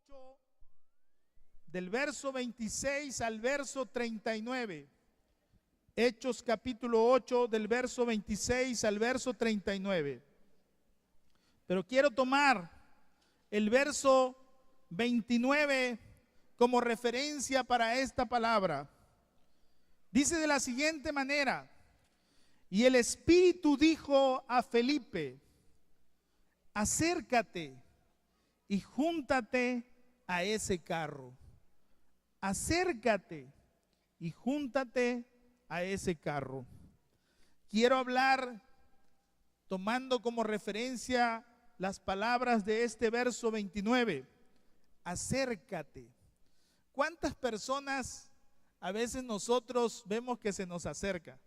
8, del verso 26 al verso 39. Hechos capítulo 8, del verso 26 al verso 39. Pero quiero tomar el verso 29 como referencia para esta palabra. Dice de la siguiente manera: y el Espíritu dijo a Felipe: acércate y júntate a ese carro. Acércate y júntate a ese carro. Quiero hablar tomando como referencia las palabras de este verso 29. Acércate. ¿Cuántas personas a veces nosotros vemos que se nos acerca?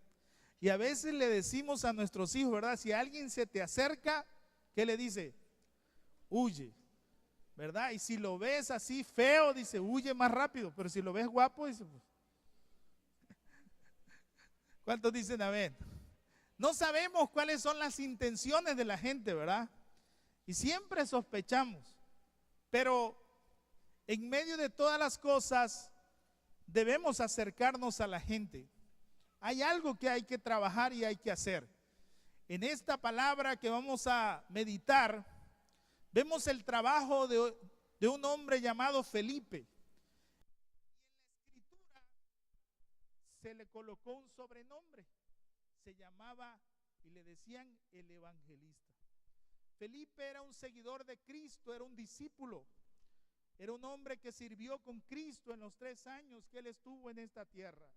Y a veces le decimos a nuestros hijos, ¿verdad? Si alguien se te acerca, ¿qué le dice? Huye, ¿verdad? Y si lo ves así feo, dice, huye más rápido. Pero si lo ves guapo, dice, pues. ¿Cuántos dicen amén? No sabemos cuáles son las intenciones de la gente, ¿verdad? Y siempre sospechamos. Pero en medio de todas las cosas, debemos acercarnos a la gente. Hay algo que hay que trabajar y hay que hacer. En esta palabra que vamos a meditar, vemos el trabajo de un hombre llamado Felipe. Y en la escritura se le colocó un sobrenombre. Se llamaba y le decían el evangelista. Felipe era un seguidor de Cristo, era un discípulo. Era un hombre que sirvió con Cristo en los 3 años que él estuvo en esta tierra.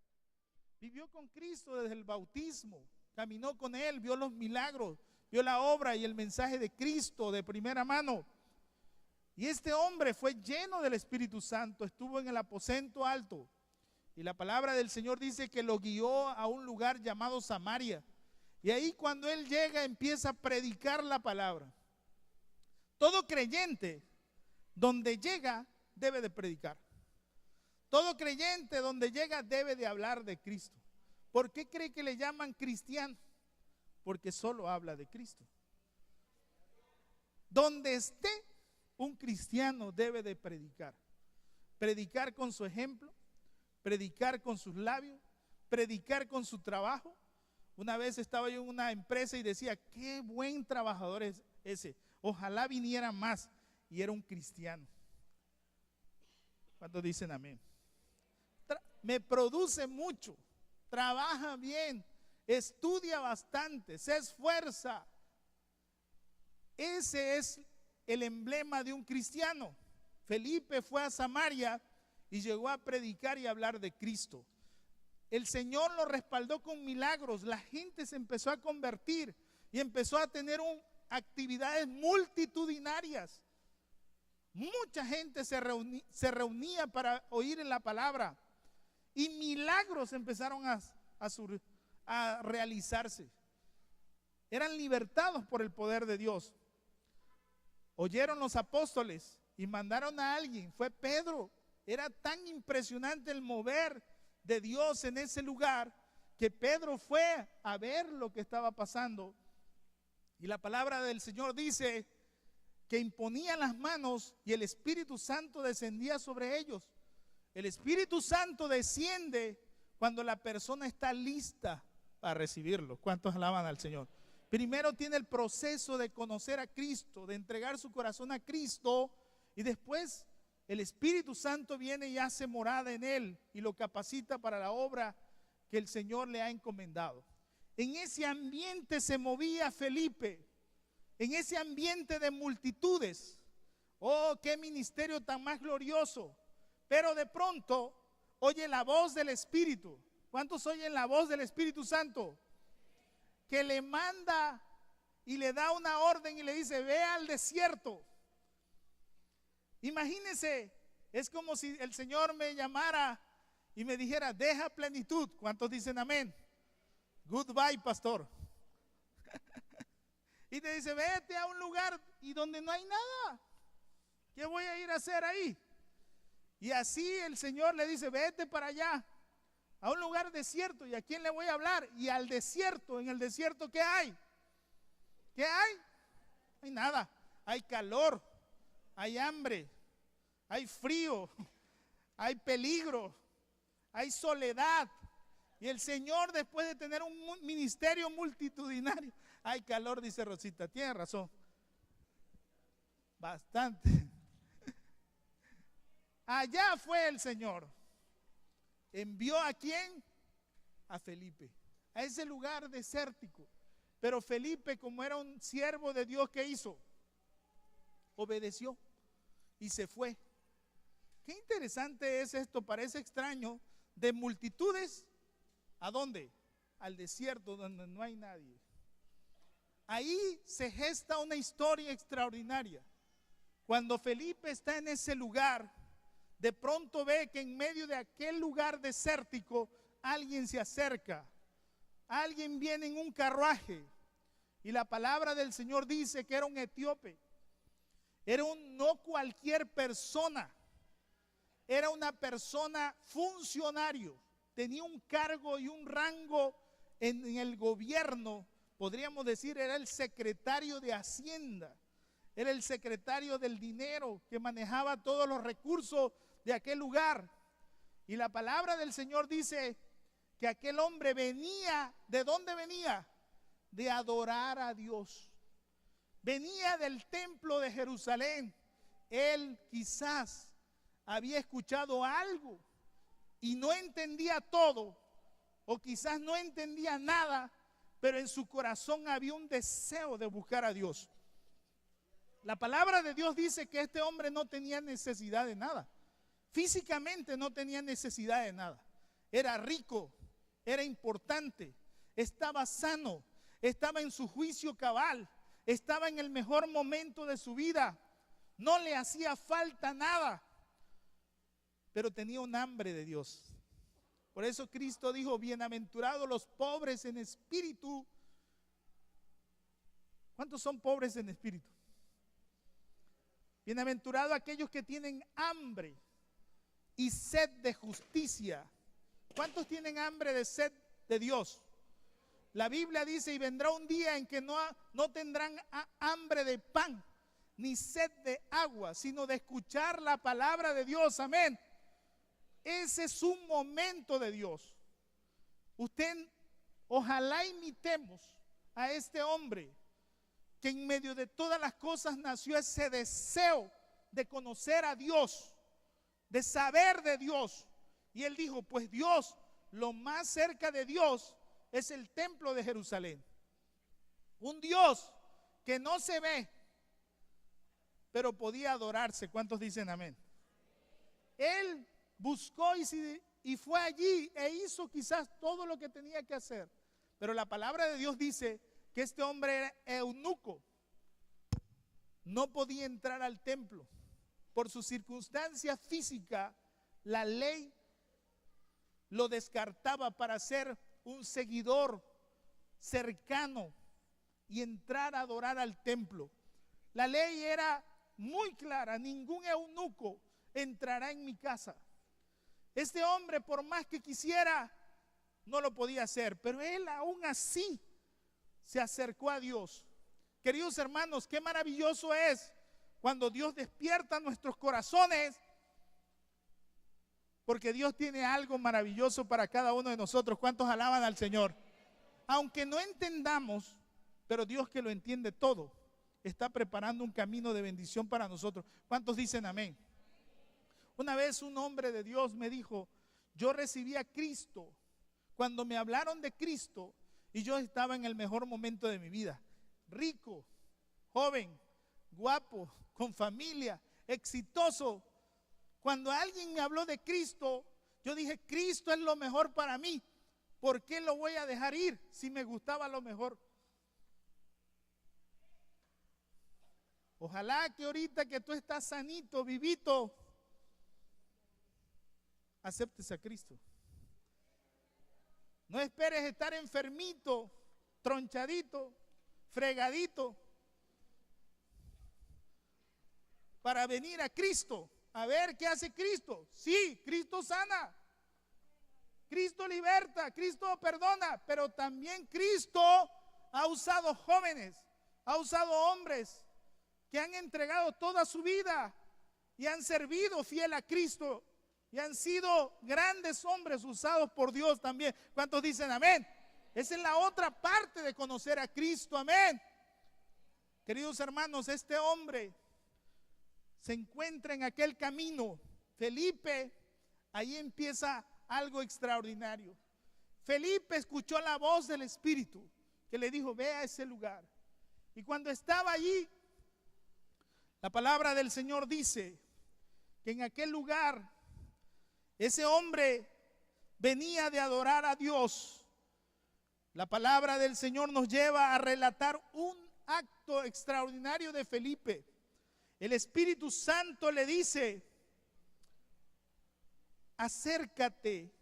Vivió con Cristo desde el bautismo, caminó con él, vio los milagros, vio la obra y el mensaje de Cristo de primera mano. Y este hombre fue lleno del Espíritu Santo, estuvo en el aposento alto. Y la palabra del Señor dice que lo guió a un lugar llamado Samaria. Y ahí cuando él llega empieza a predicar la palabra. Todo creyente donde llega debe de predicar. Todo creyente donde llega debe de hablar de Cristo. ¿Por qué cree que le llaman cristiano? Porque solo habla de Cristo. Donde esté un cristiano debe de predicar. Predicar con su ejemplo, predicar con sus labios, predicar con su trabajo. Una vez estaba yo en una empresa y decía, qué buen trabajador es ese. Ojalá viniera más. Y era un cristiano. ¿Cuántos dicen amén? Me produce mucho, trabaja bien, estudia bastante, se esfuerza. Ese es el emblema de un cristiano. Felipe fue a Samaria y llegó a predicar y hablar de Cristo. El Señor lo respaldó con milagros, la gente se empezó a convertir y empezó a tener actividades multitudinarias. Mucha gente se reunía para oír la palabra. Y milagros empezaron a realizarse. Eran libertados por el poder de Dios. Oyeron los apóstoles y mandaron a alguien. Fue Pedro. Era tan impresionante el mover de Dios en ese lugar que Pedro fue a ver lo que estaba pasando. Y la palabra del Señor dice que imponían las manos y el Espíritu Santo descendía sobre ellos. El Espíritu Santo desciende cuando la persona está lista para recibirlo. ¿Cuántos alaban al Señor? Primero tiene el proceso de conocer a Cristo, de entregar su corazón a Cristo, y después el Espíritu Santo viene y hace morada en él y lo capacita para la obra que el Señor le ha encomendado. En ese ambiente se movía Felipe, en ese ambiente de multitudes. Oh, qué ministerio tan más glorioso. Pero de pronto oye la voz del Espíritu. ¿Cuántos oyen la voz del Espíritu Santo? Que le manda y le da una orden y le dice, ve al desierto. Imagínense, es como si el Señor me llamara y me dijera, deja plenitud. ¿Cuántos dicen amén? Goodbye, pastor. Y te dice, vete a un lugar y donde no hay nada. ¿Qué voy a ir a hacer ahí? Y así el Señor le dice, vete para allá, a un lugar desierto. ¿Y a quién le voy a hablar? Y al desierto. En el desierto, ¿qué hay? ¿Qué hay? No hay nada. Hay calor, hay hambre, hay frío, hay peligro, hay soledad. Y el Señor, después de tener un ministerio multitudinario, hay calor, dice Rosita, tiene razón, bastante. Allá fue el Señor. ¿Envió a quién? A Felipe, a ese lugar desértico. Pero Felipe, como era un siervo de Dios, ¿qué hizo? Obedeció y se fue. Qué interesante es esto, parece extraño. De multitudes, ¿a dónde? Al desierto donde no hay nadie. Ahí se gesta una historia extraordinaria. Cuando Felipe está en ese lugar, de pronto ve que en medio de aquel lugar desértico alguien se acerca, alguien viene en un carruaje, y la palabra del Señor dice que era un etíope. Era no cualquier persona, era una persona funcionario, tenía un cargo y un rango en el gobierno, podríamos decir, era el secretario de Hacienda, era el secretario del dinero que manejaba todos los recursos de aquel lugar. Y la palabra del Señor dice que aquel hombre venía, ¿de dónde venía? De adorar a Dios. Venía del templo de Jerusalén. Él quizás había escuchado algo y no entendía todo, o quizás no entendía nada, pero en su corazón había un deseo de buscar a Dios. La palabra de Dios dice que este hombre no tenía necesidad de nada. Físicamente no tenía necesidad de nada. Era rico, era importante, estaba sano, estaba en su juicio cabal, estaba en el mejor momento de su vida, no le hacía falta nada, pero tenía un hambre de Dios. Por eso Cristo dijo: bienaventurados los pobres en espíritu. ¿Cuántos son pobres en espíritu? Bienaventurados aquellos que tienen hambre y sed de justicia. ¿Cuántos tienen hambre de sed de Dios? La Biblia dice: y vendrá un día en que no tendrán hambre de pan, ni sed de agua, sino de escuchar la palabra de Dios. Amén. Ese es un momento de Dios. Ojalá imitemos a este hombre, que en medio de todas las cosas nació ese deseo de conocer a Dios, de saber de Dios. Y él dijo: pues Dios, lo más cerca de Dios es el templo de Jerusalén. Un Dios que no se ve, pero podía adorarse. ¿Cuántos dicen amén? Él buscó y fue allí e hizo quizás todo lo que tenía que hacer. Pero la palabra de Dios dice que este hombre era eunuco. No podía entrar al templo. Por su circunstancia física, la ley lo descartaba para ser un seguidor cercano y entrar a adorar al templo. La ley era muy clara: ningún eunuco entrará en mi casa. Este hombre, por más que quisiera, no lo podía hacer, pero él aún así se acercó a Dios. Queridos hermanos, qué maravilloso es cuando Dios despierta nuestros corazones, porque Dios tiene algo maravilloso para cada uno de nosotros. ¿Cuántos alaban al Señor? Aunque no entendamos, pero Dios, que lo entiende todo, está preparando un camino de bendición para nosotros. ¿Cuántos dicen amén? Una vez un hombre de Dios me dijo: yo recibí a Cristo cuando me hablaron de Cristo y yo estaba en el mejor momento de mi vida, rico, joven, guapo, con familia, exitoso. Cuando alguien me habló de Cristo, yo dije: Cristo es lo mejor para mí. ¿Por qué lo voy a dejar ir si me gustaba lo mejor? Ojalá que ahorita que tú estás sanito, vivito, aceptes a Cristo. No esperes estar enfermito, tronchadito, fregadito, para venir a Cristo. A ver qué hace Cristo. Sí, Cristo sana, Cristo liberta, Cristo perdona, pero también Cristo ha usado jóvenes, ha usado hombres que han entregado toda su vida y han servido fiel a Cristo y han sido grandes hombres usados por Dios también. ¿Cuántos dicen amén? Esa es la otra parte de conocer a Cristo, amén. Queridos hermanos, este hombre se encuentra en aquel camino. Felipe, ahí empieza algo extraordinario. Felipe escuchó la voz del Espíritu que le dijo, ve a ese lugar. Y cuando estaba allí, la palabra del Señor dice que en aquel lugar ese hombre venía de adorar a Dios. La palabra del Señor nos lleva a relatar un acto extraordinario de Felipe. El Espíritu Santo le dice, acércate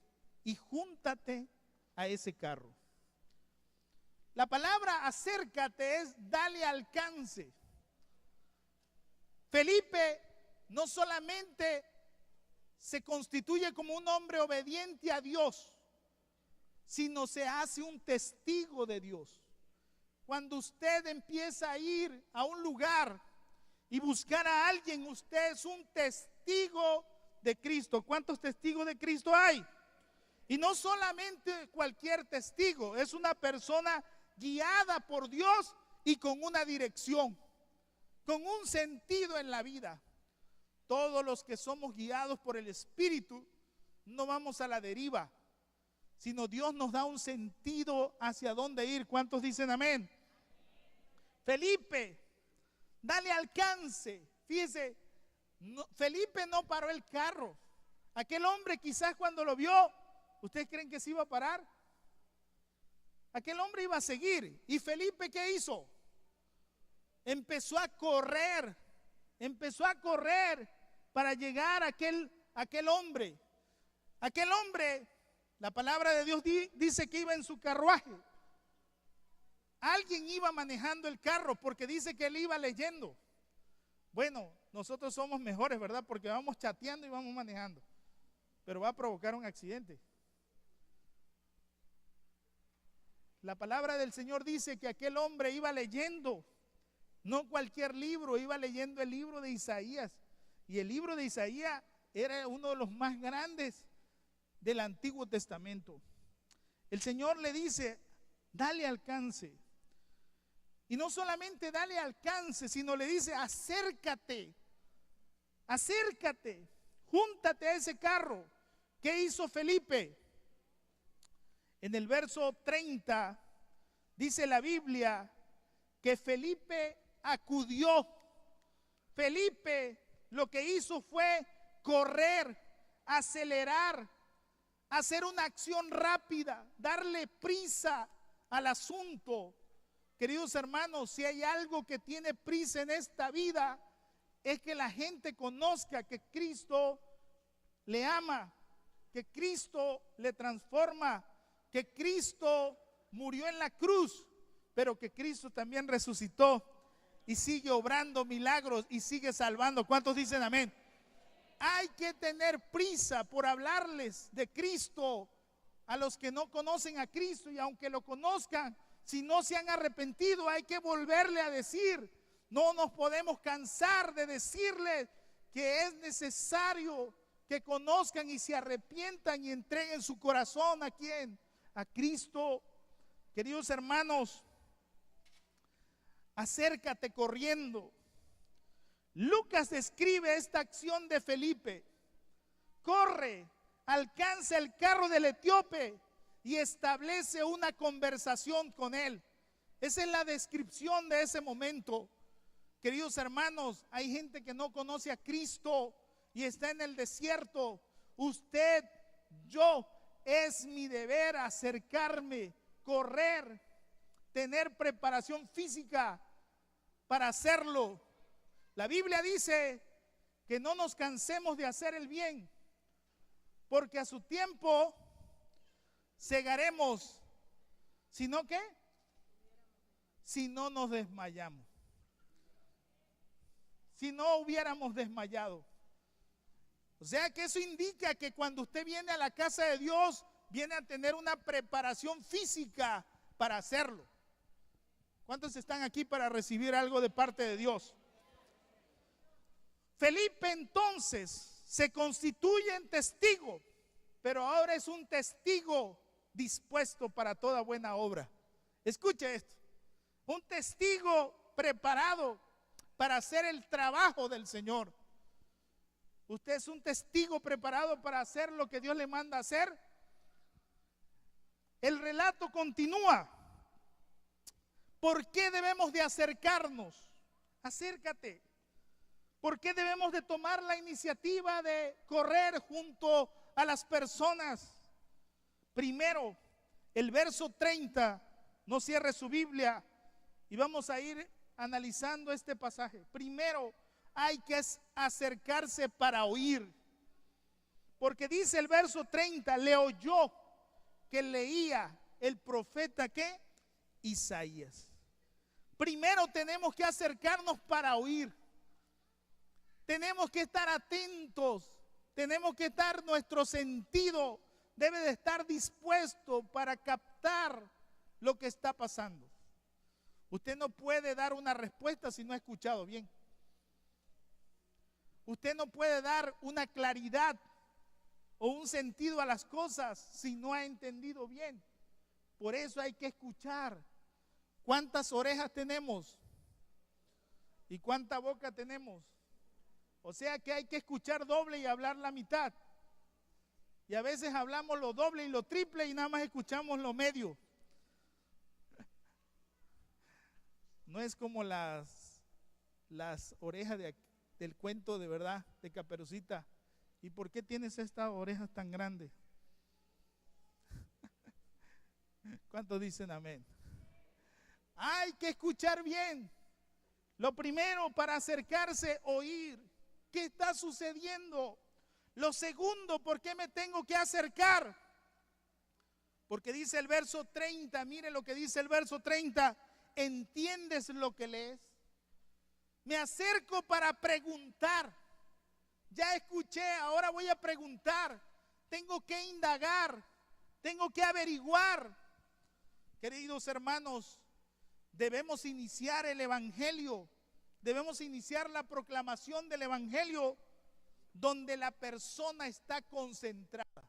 y júntate a ese carro. La palabra acércate es dale alcance. Felipe no solamente se constituye como un hombre obediente a Dios, sino se hace un testigo de Dios. Cuando usted empieza a ir a un lugar y buscar a alguien, usted es un testigo de Cristo. ¿Cuántos testigos de Cristo hay? Y no solamente cualquier testigo, es una persona guiada por Dios y con una dirección, con un sentido en la vida. Todos los que somos guiados por el Espíritu no vamos a la deriva, sino Dios nos da un sentido hacia dónde ir. ¿Cuántos dicen amén? Felipe, dale alcance. Fíjese, Felipe no paró el carro. Aquel hombre quizás cuando lo vio, ¿ustedes creen que se iba a parar? Aquel hombre iba a seguir. ¿Y Felipe qué hizo? Empezó a correr para llegar a aquel hombre. Aquel hombre, la palabra de Dios dice que iba en su carruaje. Alguien iba manejando el carro porque dice que él iba leyendo. Bueno, nosotros somos mejores, ¿verdad? Porque vamos chateando y vamos manejando. Pero va a provocar un accidente. La palabra del Señor dice que aquel hombre iba leyendo, no cualquier libro, iba leyendo el libro de Isaías. Y el libro de Isaías era uno de los más grandes del Antiguo Testamento. El Señor le dice, dale alcance. Y no solamente dale alcance, sino le dice, acércate, júntate a ese carro. ¿Qué hizo Felipe? En el verso 30 dice la Biblia que Felipe acudió. Felipe lo que hizo fue correr, acelerar, hacer una acción rápida, darle prisa al asunto. Queridos hermanos, si hay algo que tiene prisa en esta vida, es que la gente conozca que Cristo le ama, que Cristo le transforma, que Cristo murió en la cruz, pero que Cristo también resucitó y sigue obrando milagros y sigue salvando. ¿Cuántos dicen amén? Hay que tener prisa por hablarles de Cristo a los que no conocen a Cristo, y aunque lo conozcan, si no se han arrepentido, hay que volverle a decir. No nos podemos cansar de decirles que es necesario que conozcan y se arrepientan y entreguen su corazón. ¿A quién? A Cristo. Queridos hermanos, acércate corriendo. Lucas describe esta acción de Felipe. Corre, alcanza el carro del etíope y establece una conversación con él. Esa es la descripción de ese momento. Queridos hermanos, hay gente que no conoce a Cristo y está en el desierto. Usted, yo, es mi deber acercarme, correr, tener preparación física para hacerlo. La Biblia dice que no nos cansemos de hacer el bien, porque a su tiempo segaremos, sino que si no nos desmayamos, si no hubiéramos desmayado. O sea que eso indica que cuando usted viene a la casa de Dios, viene a tener una preparación física para hacerlo. ¿Cuántos están aquí para recibir algo de parte de Dios? Felipe entonces se constituye en testigo, pero ahora es un testigo dispuesto para toda buena obra. Escuche esto, un testigo preparado para hacer el trabajo del Señor. Usted es un testigo preparado para hacer lo que Dios le manda hacer. El relato continúa. ¿Por qué debemos de acercarnos? Acércate. ¿Por qué debemos de tomar la iniciativa de correr junto a las personas? Primero, el verso 30, no cierre su Biblia y vamos a ir analizando este pasaje. Primero, hay que acercarse para oír. Porque dice el verso 30, le oyó que leía el profeta ¿qué? Isaías. Primero tenemos que acercarnos para oír. Tenemos que estar atentos. Tenemos que estar, nuestro sentido debe de estar dispuesto para captar lo que está pasando. Usted no puede dar una respuesta si no ha escuchado bien. Usted no puede dar una claridad o un sentido a las cosas si no ha entendido bien. Por eso hay que escuchar. ¿Cuántas orejas tenemos? ¿Y cuánta boca tenemos? O sea que hay que escuchar doble y hablar la mitad. Y a veces hablamos lo doble y lo triple y nada más escuchamos lo medio. No es como las orejas del cuento de verdad de Caperucita. ¿Y por qué tienes estas orejas tan grandes? ¿Cuántos dicen amén? Hay que escuchar bien. Lo primero para acercarse, oír. ¿Qué está sucediendo? Lo segundo, ¿por qué me tengo que acercar? Porque dice el verso 30, mire lo que dice el verso 30. ¿Entiendes lo que lees? Me acerco para preguntar. Ya escuché, ahora voy a preguntar. Tengo que indagar, tengo que averiguar. Queridos hermanos, debemos iniciar el evangelio, debemos iniciar la proclamación del evangelio donde la persona está concentrada.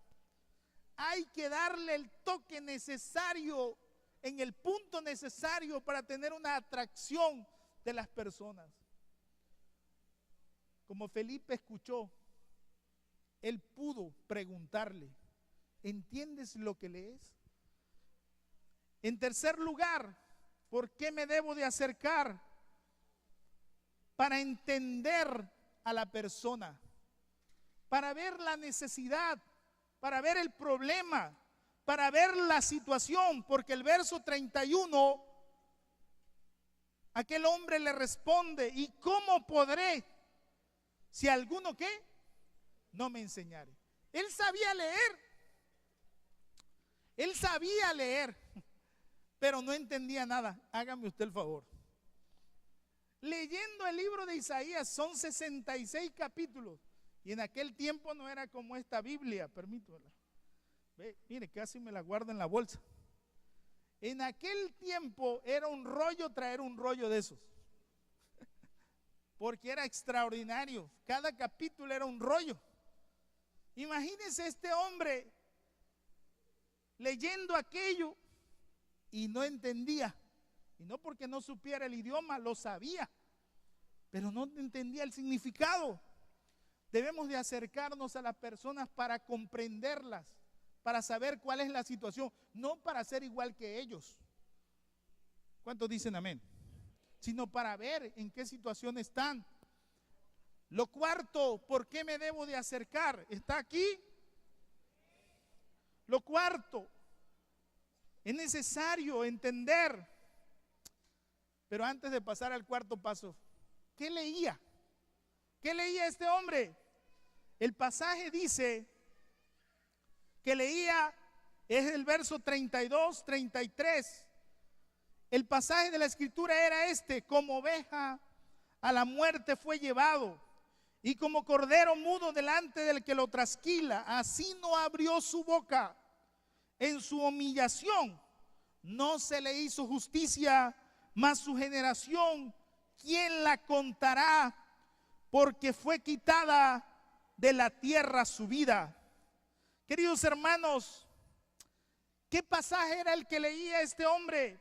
Hay que darle el toque necesario, en el punto necesario para tener una atracción de las personas. Como Felipe escuchó, él pudo preguntarle, ¿entiendes lo que lees? En tercer lugar, ¿por qué me debo de acercar? Para entender a la persona, para ver la necesidad, para ver el problema, para ver la situación, porque el verso 31, aquel hombre le responde, ¿y cómo podré si alguno qué? No me enseñare. Él sabía leer, pero no entendía nada. Hágame usted el favor. Leyendo el libro de Isaías, son 66 capítulos, y en aquel tiempo no era como esta Biblia, permítame. Mire, casi me la guardo en la bolsa. En aquel tiempo era un rollo traer un rollo de esos, porque era extraordinario. Cada capítulo era un rollo. Imagínense este hombre leyendo aquello y no entendía. Y no porque no supiera el idioma, lo sabía, pero no entendía el significado. Debemos de acercarnos a las personas para comprenderlas, para saber cuál es la situación, no para ser igual que ellos. ¿Cuántos dicen amén? Sino para ver en qué situación están. Lo cuarto, ¿por qué me debo de acercar? ¿Está aquí? Lo cuarto, es necesario entender. Pero antes de pasar al cuarto paso, ¿qué leía? ¿Qué leía este hombre? El pasaje dice que leía, es el verso 32, 33. El pasaje de la escritura era este: como oveja a la muerte fue llevado, y como cordero mudo delante del que lo trasquila, así no abrió su boca. En su humillación no se le hizo justicia, mas su generación, ¿quién la contará? porque fue quitada de la tierra su vida. Queridos hermanos, ¿qué pasaje era el que leía este hombre?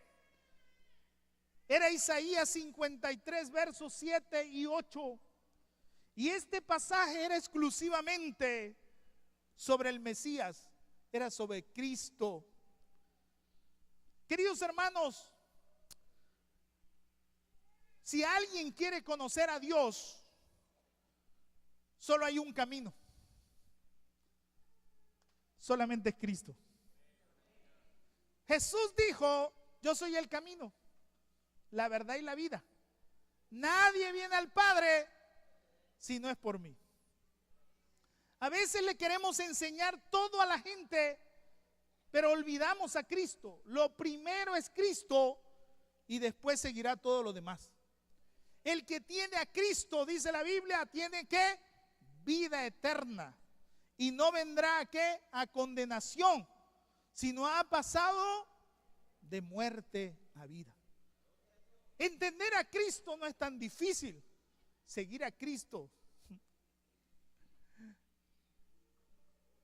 Era Isaías 53, versos 7 y 8. Y este pasaje era exclusivamente sobre el Mesías, era sobre Cristo. Queridos hermanos, si alguien quiere conocer a Dios, solo hay un camino. Solamente es Cristo. Jesús dijo: yo soy el camino, la verdad y la vida. Nadie viene al Padre si no es por mí. A veces le queremos enseñar todo a la gente, pero olvidamos a Cristo. Lo primero es Cristo y después seguirá todo lo demás. El que tiene a Cristo, dice la Biblia, tiene ¿qué? Vida eterna. Y no vendrá ¿a qué? A condenación, sino ha pasado de muerte a vida. Entender a Cristo no es tan difícil. Seguir a Cristo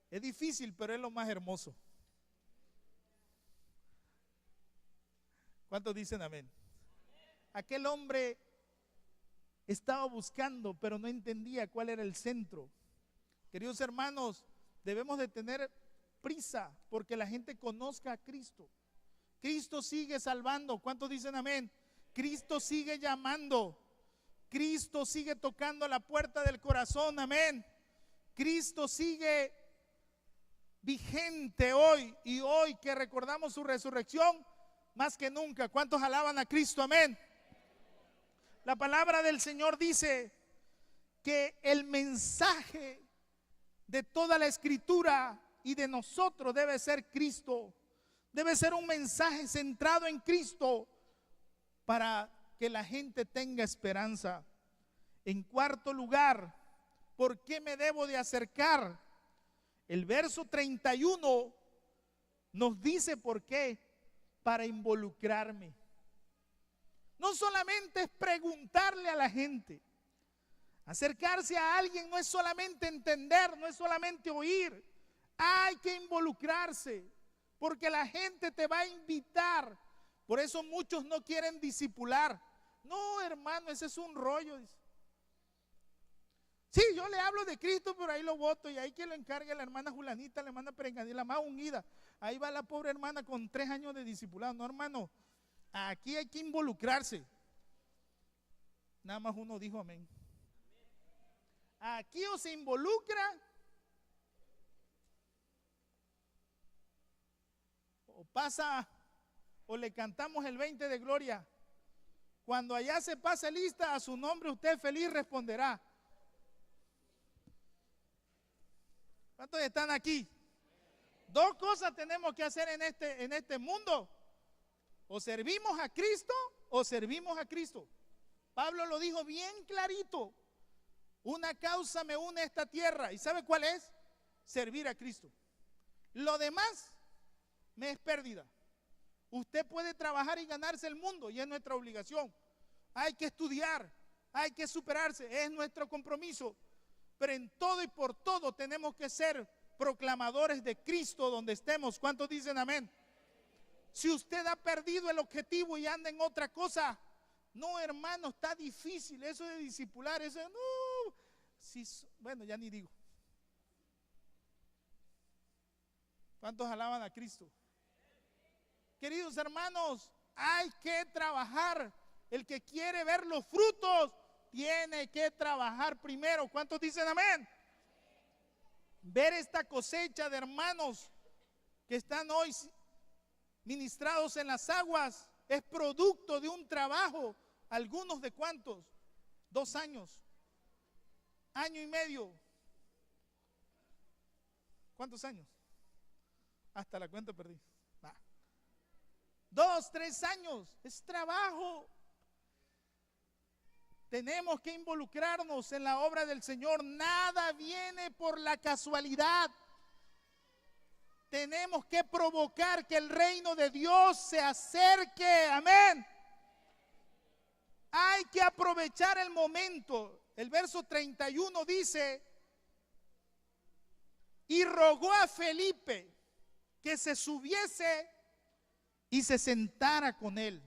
es difícil, pero es lo más hermoso. ¿Cuántos dicen amén? Aquel hombre estaba buscando, pero no entendía cuál era el centro. Queridos hermanos, debemos de tener prisa porque la gente conozca a Cristo. Cristo sigue salvando. ¿Cuántos dicen amén? Cristo sigue llamando. Cristo sigue tocando la puerta del corazón. Amén. Cristo sigue vigente hoy, y hoy que recordamos su resurrección, más que nunca. ¿Cuántos alaban a Cristo? Amén. La palabra del Señor dice que el mensaje de toda la escritura y de nosotros debe ser Cristo. Debe ser un mensaje centrado en Cristo para que la gente tenga esperanza. En cuarto lugar, ¿por qué me debo de acercar? El verso 31 nos dice por qué: para involucrarme. No solamente es preguntarle a la gente. Acercarse a alguien no es solamente entender, no es solamente oír. Hay que involucrarse, porque la gente te va a invitar. Por eso muchos no quieren discipular. No, hermano, ese es un rollo. Sí, yo le hablo de Cristo, pero ahí lo voto, y ahí que lo encargue la hermana Julanita, la hermana Perenganía, la más unida. Ahí va la pobre hermana con 3 años de discipulado. No, hermano, aquí hay que involucrarse. Nada más uno dijo amén. Aquí o se involucra o pasa, o le cantamos el 20 de gloria. Cuando allá se pase lista, a su nombre usted feliz responderá. ¿Cuántos están aquí? 2 cosas tenemos que hacer en este mundo: o servimos a Cristo o servimos a Cristo. Pablo lo dijo bien clarito: una causa me une a esta tierra, ¿y sabe cuál es? Servir a Cristo. Lo demás me es pérdida. Usted puede trabajar y ganarse el mundo, y es nuestra obligación. Hay que estudiar, hay que superarse, es nuestro compromiso. Pero en todo y por todo tenemos que ser proclamadores de Cristo donde estemos. ¿Cuántos dicen amén? Si usted ha perdido el objetivo y anda en otra cosa, no, hermano, está difícil eso de discipular, eso de, no, si, bueno, ya ni digo. ¿Cuántos alaban a Cristo? Queridos hermanos, hay que trabajar. El que quiere ver los frutos tiene que trabajar primero. ¿Cuántos dicen amén? Ver esta cosecha de hermanos que están hoy ministrados en las aguas es producto de un trabajo. Algunos de cuántos, 2 años, año y medio. ¿Cuántos años? Hasta la cuenta perdí. 2, 3 años, es trabajo. Tenemos que involucrarnos en la obra del Señor. Nada viene por la casualidad. Tenemos que provocar que el reino de Dios se acerque. Amén. Hay que aprovechar el momento. el verso 31 dice, y rogó a Felipe que se subiese y se sentara con él.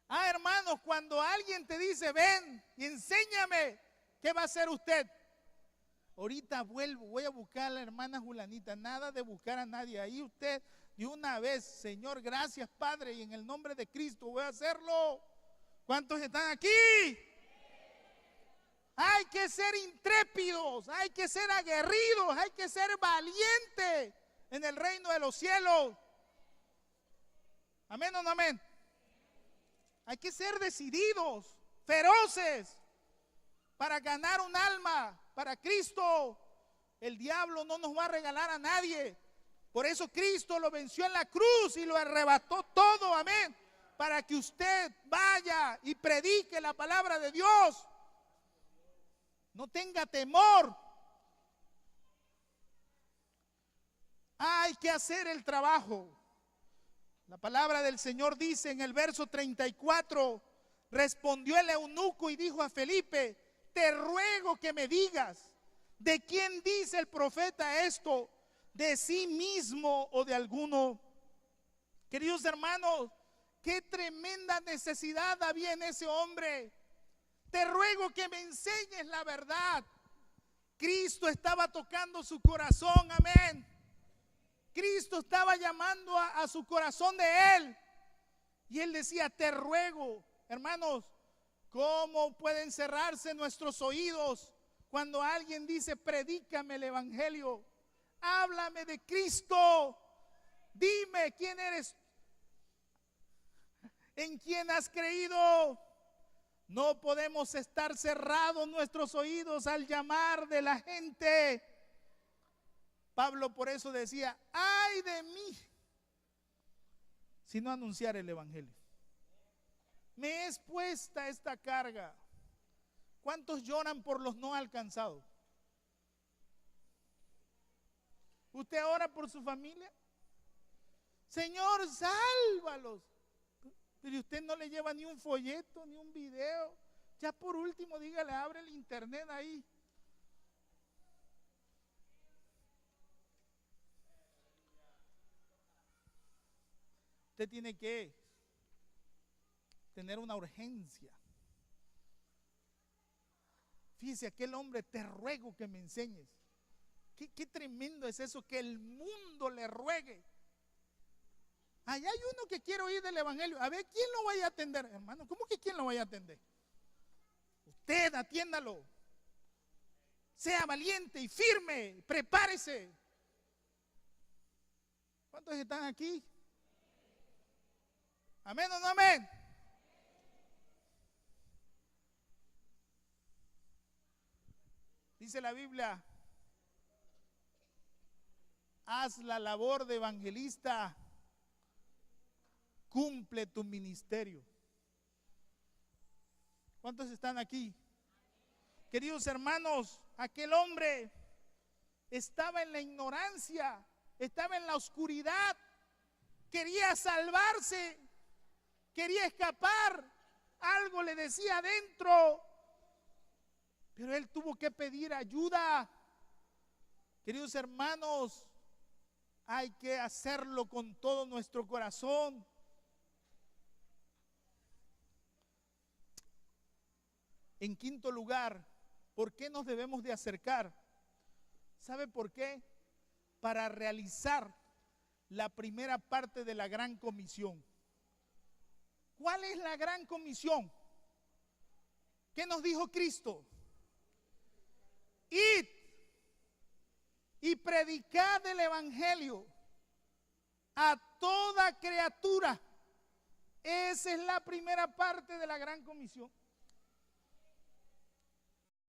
Hermanos, cuando alguien te dice, ven y enséñame, ¿qué va a hacer usted? Ahorita vuelvo, voy a buscar a la hermana Julanita. Nada de buscar a nadie. Ahí usted de una vez, Señor, gracias Padre, y en el nombre de Cristo voy a hacerlo. ¿Cuántos están aquí? Hay que ser intrépidos, hay que ser aguerridos, hay que ser valientes en el reino de los cielos. ¿Amén o no amén? Hay que ser decididos, feroces, para ganar un alma para Cristo. El diablo no nos va a regalar a nadie. Por eso Cristo lo venció en la cruz y lo arrebató todo, amén, para que usted vaya y predique la palabra de Dios. No tenga temor. Hay que hacer el trabajo. La palabra del Señor dice en el verso 34, respondió el eunuco y dijo a Felipe, te ruego que me digas, ¿de quién dice el profeta esto? ¿De sí mismo o de alguno? Queridos hermanos, qué tremenda necesidad había en ese hombre. Te ruego que me enseñes la verdad. Cristo estaba tocando su corazón, amén. Cristo estaba llamando a su corazón de él. Y él decía, te ruego. Hermanos, ¿cómo pueden cerrarse nuestros oídos cuando alguien dice, predícame el evangelio? Háblame de Cristo. Dime quién eres, en quién has creído. No podemos estar cerrados nuestros oídos al llamar de la gente. Pablo por eso decía, ay de mí si no anunciar el evangelio. Me es puesta esta carga. ¿Cuántos lloran por los no alcanzados? ¿Usted ora por su familia? Señor, sálvalos. Pero usted no le lleva ni un folleto, ni un video. Ya por último, dígale, abre el internet ahí. Usted tiene que tener una urgencia. Fíjese, aquel hombre, te ruego que me enseñes. Qué tremendo es eso, que el mundo le ruegue. Allá hay uno que quiere oír del evangelio. A ver, ¿quién lo vaya a atender? Hermano, ¿cómo que quién lo vaya a atender? Usted atiéndalo. Sea valiente y firme, prepárese. ¿Cuántos están aquí? ¿Amén o no amén? Dice la Biblia, haz la labor de evangelista, cumple tu ministerio. ¿Cuántos están aquí? Queridos hermanos, aquel hombre estaba en la ignorancia, estaba en la oscuridad, quería salvarse, quería escapar, algo le decía adentro, pero él tuvo que pedir ayuda. Queridos hermanos, hay que hacerlo con todo nuestro corazón. En quinto lugar, ¿por qué nos debemos de acercar? ¿Sabe por qué? Para realizar la primera parte de la gran comisión. ¿Cuál es la gran comisión? ¿Qué nos dijo Cristo? Id y predicad el evangelio a toda criatura. Esa es la primera parte de la gran comisión.